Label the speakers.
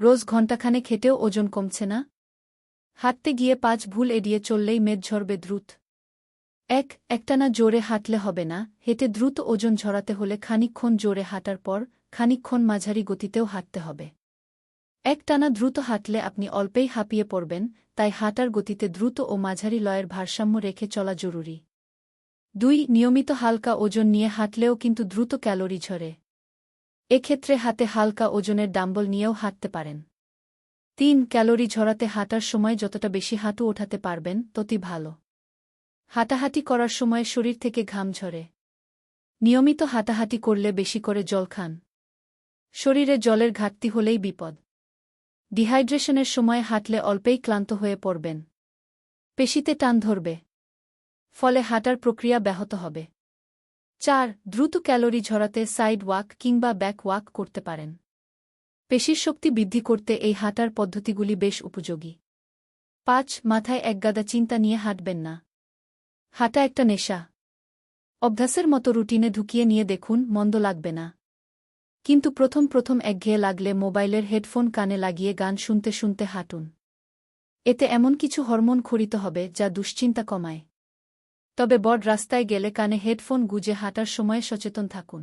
Speaker 1: রোজ ঘণ্টাখানেক হেঁটেও ওজন কমছে না? হাঁটতে গিয়ে 5 ভুল এড়িয়ে চললেই মেদ ঝরবে দ্রুত। একটানা জোরে হাঁটলে হবে না, হেঁটে দ্রুত ওজন ঝরাতে হলে খানিকক্ষণ জোরে হাঁটার পর খানিকক্ষণ মাঝারি গতিতেও হাঁটতে হবে। একটানা দ্রুত হাঁটলে আপনি অল্পেই হাঁপিয়ে পড়বেন, তাই হাঁটার গতিতে দ্রুত ও মাঝারি লয়ের ভারসাম্য রেখে চলা জরুরি। 2. নিয়মিত হালকা ওজন নিয়ে হাঁটলেও কিন্তু দ্রুত ক্যালোরি ঝরে। এক্ষেত্রে হাতে হালকা ওজনের ডাম্বল নিয়েও হাঁটতে পারেন। 3. ক্যালোরি ঝরাতে হাঁটার সময় যতটা বেশি হাঁটু ওঠাতে পারবেন ততই ভালো। হাঁটাহাঁটি করার সময় শরীর থেকে ঘাম ঝরে। নিয়মিত হাঁটাহাঁটি করলে বেশি করে জল খান। শরীরে জলের ঘাটতি হলেই বিপদ। ডিহাইড্রেশনের সময় হাঁটলে অল্পেই ক্লান্ত হয়ে পড়বেন। পেশিতে টান ধরবে। ফলে হাঁটার প্রক্রিয়া ব্যাহত হবে। 4. দ্রুত ক্যালোরি ঝরাতে সাইড ওয়াক কিংবা ব্যাক ওয়াক করতে পারেন। পেশির শক্তি বৃদ্ধি করতে এই হাঁটার পদ্ধতিগুলি বেশ উপযোগী। 5. মাথায় একগাদা চিন্তা নিয়ে হাঁটবেন না। হাঁটা একটা নেশা। অভ্যাসের মতো রুটিনে ঢুকিয়ে নিয়ে দেখুন, মন্দ লাগবে না। কিন্তু প্রথম একঘেয়ে লাগলে মোবাইলের হেডফোন কানে লাগিয়ে গান শুনতে শুনতে হাঁটুন। এতে এমন কিছু হরমোন খরিত হবে যা দুশ্চিন্তা কমায়। তবে বড় রাস্তায় গেলে কানে হেডফোন গুঁজে হাঁটার সময়ে সচেতন থাকুন।